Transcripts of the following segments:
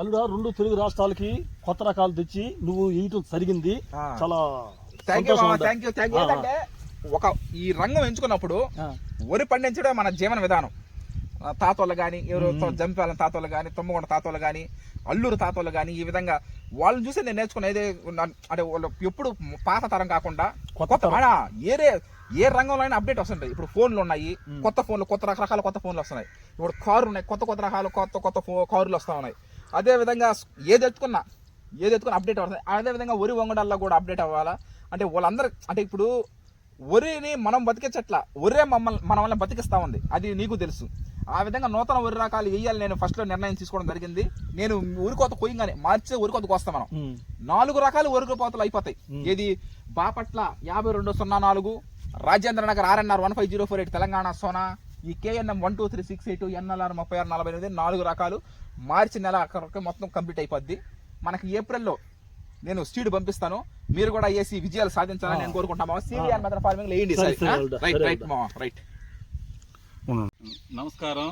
అల్లుడా 2 తెలుగు రాష్ట్రాలకి కొత్త రకాలు తెచ్చి నువ్వు ఇయటం జరిగింది. చాలా థ్యాంక్ యూ. ఏంటంటే ఈ రంగం ఎంచుకున్నప్పుడు వరి పండించడం మన జీవన విధానం. తాతోళ్ళు కానీ, ఎవరు జంపాల తాతోళ్ళు కానీ, తుమ్మగొండ తాతోళ్ళు కానీ, అల్లూరు తాతోళ్ళు కానీ, ఈ విధంగా వాళ్ళని చూసి నేను నేర్చుకునేది. అంటే వాళ్ళు ఎప్పుడు పాత తరం కాకుండా ఏ రంగంలో అయినా అప్డేట్ వస్తుంటాయి. ఇప్పుడు ఫోన్లు ఉన్నాయి, కొత్త ఫోన్లు, కొత్త రకరకాల కొత్త ఫోన్లు వస్తున్నాయి. ఇప్పుడు కార్లు ఉన్నాయి, కొత్త రకాల కొత్త కార్లు వస్తూ ఉన్నాయి. అదే విధంగా ఏది ఎత్తుకున్నా అప్డేట్ అవుతుంది. అదే విధంగా వరి వంగడాల్లో కూడా అప్డేట్ అవ్వాలా. అంటే వాళ్ళందరూ అంటే ఇప్పుడు వరిని మనం బతికించట్లా, వరే మన వల్ల బతికిస్తా ఉంది. అది నీకు తెలుసు. ఆ విధంగా నూతన వరి రకాలు వేయాలి నేను ఫస్ట్ లో నిర్ణయం తీసుకోవడం జరిగింది. నేను ఉరికోత కొయ్యగానే మార్చి ఉరికోతకు వస్తాం. మనం 4 రకాల ఉరికోతలు అయిపోతాయి. ఏది బాపట్ల 5204, రాజేంద్ర నగర్ RNR 15048, తెలంగాణ సోనా, ఈ KNM 12368, NLR 3648, 4 రకాలు మార్చి నెల మొత్తం కంప్లీట్ అయిపోద్ది. మనకి ఏప్రిల్లో నేను సీడ్ పంపిస్తాను. మీరు కూడా వేసి విజయాలు సాధించాలని నేను కోరుకుంటాము. CVR method farming right. నమస్కారం.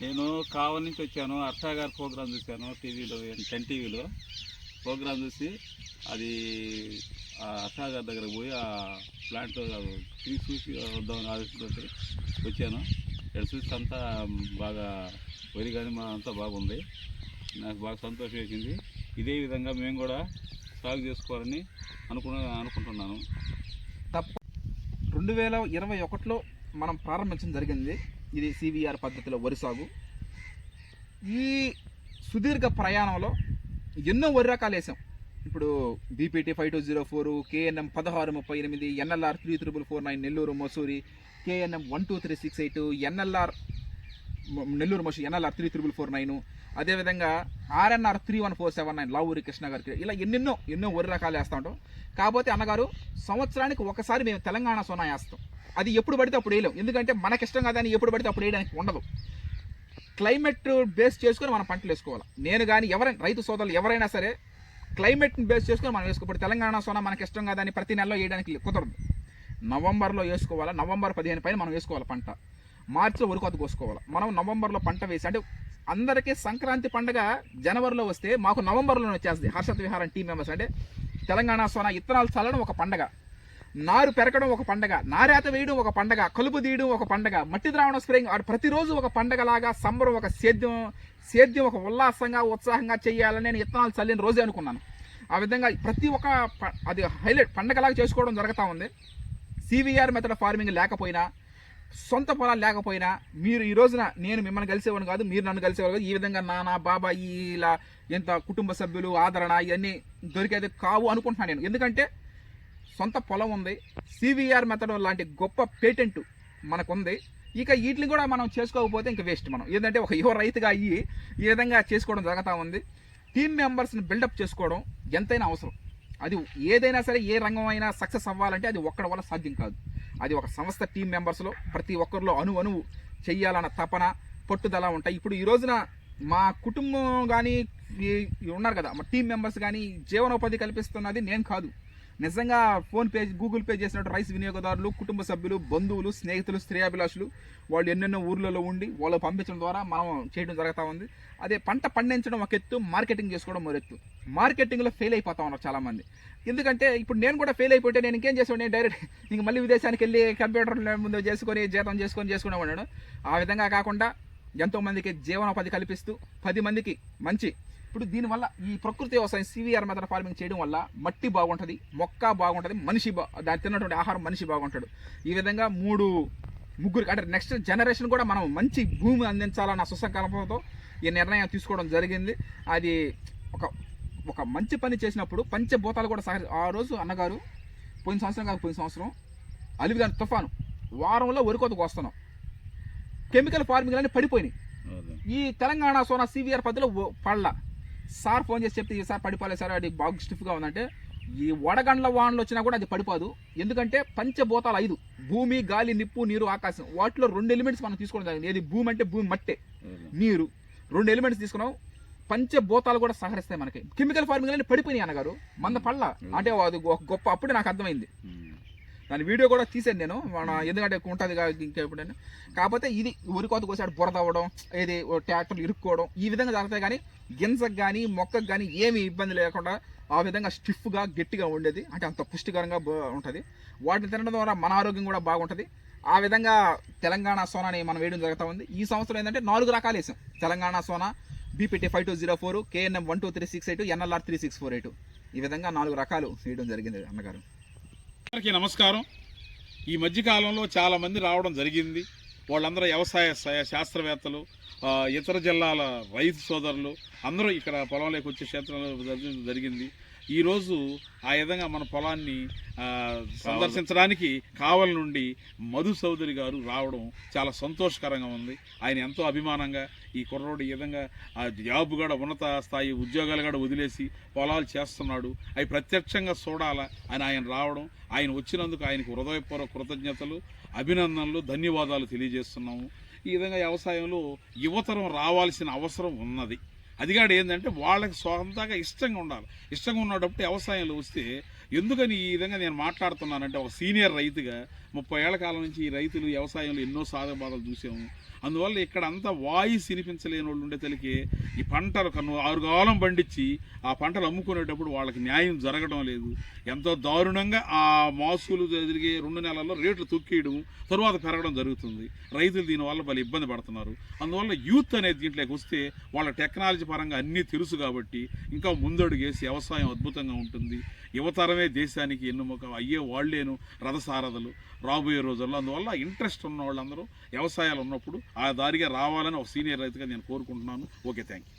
నేను కావలి నుంచి వచ్చాను. అర్షా గారి ప్రోగ్రాం చూశాను టీవీలో, 10 టీవీలో ప్రోగ్రాం చూసి అది అర్షా గారి దగ్గరకు పోయి ఆ ప్లాంట్ చూసి వద్దామని ఆలోచనతో వచ్చాను. ఇక్కడ చూసి అంతా బాగా వరి కానీ మా అంతా బాగుంది. నాకు బాగా సంతోషం వేసింది. ఇదే విధంగా మేము కూడా సాగు చేసుకోవాలని అనుకుంటున్నాను. 2021లో మనం ప్రారంభించడం జరిగింది. ఇది CVR పద్ధతిలో వరి సాగు. ఈ సుదీర్ఘ ప్రయాణంలో ఎన్నో వరి రకాలు వేసాం. ఇప్పుడు BPT 5204, KNM 1638, NLR 34449 Nellore Masuri, KNM 12368, NLR Nellore Masuri, NLR 34449, అదేవిధంగా RNR 31479 లావూరి కృష్ణ గారికి, ఇలా ఎన్నో వరి రకాలు వేస్తూ ఉంటాం. కాకపోతే అన్నగారు సంవత్సరానికి ఒకసారి మేము తెలంగాణ సోనా వేస్తాం. అది ఎప్పుడు పడితే అప్పుడు వేయలేం. ఎందుకంటే మనకి ఇష్టం కాదని ఎప్పుడు పడితే అప్పుడు వేయడానికి ఉండదు. క్లైమేట్ బేస్ చేసుకొని మనం పంటలు వేసుకోవాలి. నేను కానీ ఎవరైనా రైతు సోదరులు ఎవరైనా సరే క్లైమేట్ని బేస్ చేసుకొని మనం వేసుకోవాలి. తెలంగాణ సోనా మనకి ఇష్టం కాదని ప్రతి నెలలో వేయడానికి కుదరదు. నవంబర్లో వేసుకోవాలా, నవంబర్ 15 పైన మనం వేసుకోవాలి పంట. మార్చిలో ఉరికోత కోసుకోవాలి. మనం నవంబర్లో పంట వేసి, అంటే అందరికీ సంక్రాంతి పండుగ జనవరిలో వస్తే మాకు నవంబర్లోనే వచ్చేస్తుంది. హర్షత్ విహారం టీం మెంబర్స్ అంటే తెలంగాణ సోనా ఇత్తనాలు చల్లడం ఒక పండగ, నారు పెరగడం ఒక పండగ, నారేత వేయడం ఒక పండగ, కలుపు తీయడం ఒక పండగ, మట్టి ద్రావణ స్ప్రేయింగ్ ప్రతిరోజు ఒక పండగలాగా, సంబరం, ఒక సేద్యం ఒక ఉల్లాసంగా ఉత్సాహంగా చేయాలని నేను ఇత్తనాలు చల్లిన రోజే అనుకున్నాను. ఆ విధంగా ప్రతి ఒక్క అది హైలైట్ పండగలాగా చేసుకోవడం జరుగుతూ ఉంది. CVR మెథడ్ ఫార్మింగ్ లేకపోయినా, సొంత పొలాలు లేకపోయినా, మీరు ఈ రోజున నేను మిమ్మల్ని కలిసేవాడు కాదు, మీరు నన్ను కలిసేవాడు కాదు. ఈ విధంగా నాన్న బాబా ఇలా ఎంత కుటుంబ సభ్యులు ఆదరణ ఇవన్నీ దొరికేది కావు అనుకుంటున్నాను నేను. ఎందుకంటే సొంత పొలం ఉంది. CVR మెథడ్ లాంటి గొప్ప పేటెంట్ మనకుంది. ఇక వీటిని కూడా మనం చేసుకోకపోతే ఇంకా వేస్ట్. మనం ఏంటంటే ఒక యువ రైతుగా అయ్యి ఈ విధంగా చేసుకోవడం జరుగుతూ ఉంది. టీమ్ మెంబర్స్ని బిల్డప్ చేసుకోవడం ఎంతైనా అవసరం. అది ఏదైనా సరే, ఏ రంగం అయినా సక్సెస్ అవ్వాలంటే అది ఒక్కడి వల్ల సాధ్యం కాదు. అది ఒక సంస్థ టీం మెంబర్స్లో ప్రతి ఒక్కరిలో అణువు చెయ్యాలన్న తపన, పట్టుదల ఉంటాయి. ఇప్పుడు ఈ రోజున మా కుటుంబం కానీ ఉన్నారు కదా, మా టీం మెంబర్స్ కానీ జీవనోపాధి కల్పిస్తున్నది నేను కాదు. నిజంగా ఫోన్పే, గూగుల్ పే చేసినట్టు రైస్ వినియోగదారులు, కుటుంబ సభ్యులు, బంధువులు, స్నేహితులు, శ్రేయాభిలాషులు వాళ్ళు ఎన్నెన్నో ఊర్లలో ఉండి వాళ్ళు పంపించడం ద్వారా మనం చేయడం జరుగుతూ ఉంది. అదే పంట పండించడం ఒక ఎత్తు, మార్కెటింగ్ చేసుకోవడం మరెత్తు. మార్కెటింగ్లో ఫెయిల్ అయిపోతా ఉన్నారు చాలామంది. ఎందుకంటే ఇప్పుడు నేను కూడా ఫెయిల్ అయిపోతే నేను ఇంకేం చేసాను, నేను డైరెక్ట్ ఇంక మళ్ళీ విదేశానికి వెళ్ళి కంప్యూటర్ ముందు చేసుకొని చేసుకునేవాడు. ఆ విధంగా కాకుండా ఎంతోమందికి జీవనోపాధి కల్పిస్తూ 10 మందికి మంచి. ఇప్పుడు దీనివల్ల ఈ ప్రకృతి వ్యవసాయం CVR మెథడ్ ఫార్మింగ్ చేయడం వల్ల మట్టి బాగుంటుంది, మొక్క బాగుంటుంది, మనిషి దాన్ని తిన్నటువంటి ఆహారం మనిషి బాగుంటాడు. ఈ విధంగా ముగ్గురికి అంటే నెక్స్ట్ జనరేషన్ కూడా మనం మంచి భూమి అందించాలన్న సుసంకల్పంతో ఈ నిర్ణయం తీసుకోవడం జరిగింది. అది ఒక మంచి పని చేసినప్పుడు పంచభూతాలు కూడా ఆ రోజు అన్నగారు పోయిన సంవత్సరం అలివిగాని తుఫాను వారంలో వరికోతకు వస్తున్నాం. కెమికల్ ఫార్మింగ్ అన్నీ పడిపోయినాయి. ఈ తెలంగాణ సోనా CVR పద్ధతిలో పడలా. సార్ ఫోన్ చేసి చెప్తే ఈసారి పడిపోలేదు సార్, అది బాగా స్టిఫ్గా ఉందంటే, ఈ వడగండ్ల వానలు వచ్చినా కూడా అది పడిపోదు. ఎందుకంటే పంచభూతాలు 5: భూమి, గాలి, నిప్పు, నీరు, ఆకాశం. వాటిలో 2 ఎలిమెంట్స్ మనం తీసుకోవడం జరిగింది. ఏది భూమి అంటే భూమి మట్టే, నీరు, 2 ఎలిమెంట్స్ తీసుకున్నాం. పంచభూతాలు కూడా సహకరిస్తాయి మనకి. కెమికల్ ఫార్మింగ్ అన్నీ పడిపోయినాయి అన్నగారు, మంద పళ్ళ అంటే అది గొప్ప. అప్పుడే నాకు అర్థమైంది దాని వీడియో కూడా తీసాను నేను, మన ఎందుకంటే ఉంటుంది ఇంకా ఎప్పుడైనా. కాకపోతే ఇది వరి కోత కోసాడు బురద అవ్వడం, ఏది ట్రాక్టర్లు ఇరుక్కోవడం ఈ విధంగా జరుగుతాయి. కానీ గింజకు కానీ మొక్కకు కానీ ఏమి ఇబ్బంది లేకుండా ఆ విధంగా స్టిఫ్గా గట్టిగా ఉండేది, అంటే అంత పుష్టికరంగా ఉంటుంది. వాటిని తినడం ద్వారా మన ఆరోగ్యం కూడా బాగుంటుంది. ఆ విధంగా తెలంగాణ సోనాని మనం వేయడం జరుగుతూ ఉంది. ఈ సంవత్సరం ఏంటంటే 4 రకాలు వేసాం. Telangana Sona, BPT 5204, KNM 12368, NLR 3648, ఈ విధంగా 4 రకాలు వేయడం జరిగింది అన్నగారు. అందరికీ నమస్కారం. ఈ మధ్యకాలంలో చాలామంది రావడం జరిగింది. వాళ్ళందరూ వ్యవసాయ శాస్త్రవేత్తలు, ఇతర జిల్లాల రైతు సోదరులు అందరూ ఇక్కడ పొలంలోకి వచ్చే క్షేత్రంలో జరిగింది. ఈరోజు ఆ విధంగా మన పొలాన్ని సందర్శించడానికి కావలి నుండి మధు చౌదరి గారు రావడం చాలా సంతోషకరంగా ఉంది. ఆయన ఎంతో అభిమానంగా ఈ కుర్రోడు ఈ విధంగా ఆ జాబ్ కూడా ఉన్నత స్థాయి ఉద్యోగాలు కూడా వదిలేసి పొలాలు చేస్తున్నాడు, అవి ప్రత్యక్షంగా చూడాలా అని ఆయన రావడం, ఆయన వచ్చినందుకు ఆయనకు హృదయపూర్వక కృతజ్ఞతలు, అభినందనలు, ధన్యవాదాలు తెలియజేస్తున్నాము. ఈ విధంగా వ్యవసాయంలో యువతరం రావాల్సిన అవసరం ఉన్నది. అదిగాడు ఏంటంటే వాళ్ళకి సొంతంగా ఇష్టంగా ఉండాలి. ఇష్టంగా ఉన్నప్పుడు వ్యవసాయంలో వస్తే, ఎందుకని ఈ విధంగా నేను మాట్లాడుతున్నానంటే ఒక సీనియర్ రైతుగా 30 ఏళ్ల కాలం నుంచి ఈ రైతులు వ్యవసాయంలో ఎన్నో సాధబాధలు చూసాము. అందువల్ల ఇక్కడ అంతా వాయిస్ వినిపించలేని వాళ్ళు ఉండే తలికి ఈ పంటలు 6 కాలం పండించి ఆ పంటలు అమ్ముకునేటప్పుడు వాళ్ళకి న్యాయం జరగడం లేదు. ఎంతో దారుణంగా ఆ మాసులు జరిగే 2 నెలల్లో రేట్లు తొక్కేయడం, తరువాత పెరగడం జరుగుతుంది. రైతులు దీనివల్ల వాళ్ళు ఇబ్బంది పడుతున్నారు. అందువల్ల యూత్ అనేది దీంట్లోకి వస్తే వాళ్ళ టెక్నాలజీ పరంగా అన్నీ తెలుసు కాబట్టి ఇంకా ముందడుగేసి వ్యవసాయం అద్భుతంగా ఉంటుంది. యువతరమే దేశానికి ఎన్నుముక అయ్యే వాళ్ళేను రథసారథులు రాబోయే రోజుల్లో. అందువల్ల ఇంట్రెస్ట్ ఉన్న వాళ్ళందరూ వ్యవసాయాలు ఉన్నప్పుడు ఆ దారిగా రావాలని ఒక సీనియర్ రైతుగా నేను కోరుకుంటున్నాను. Okay, thank you.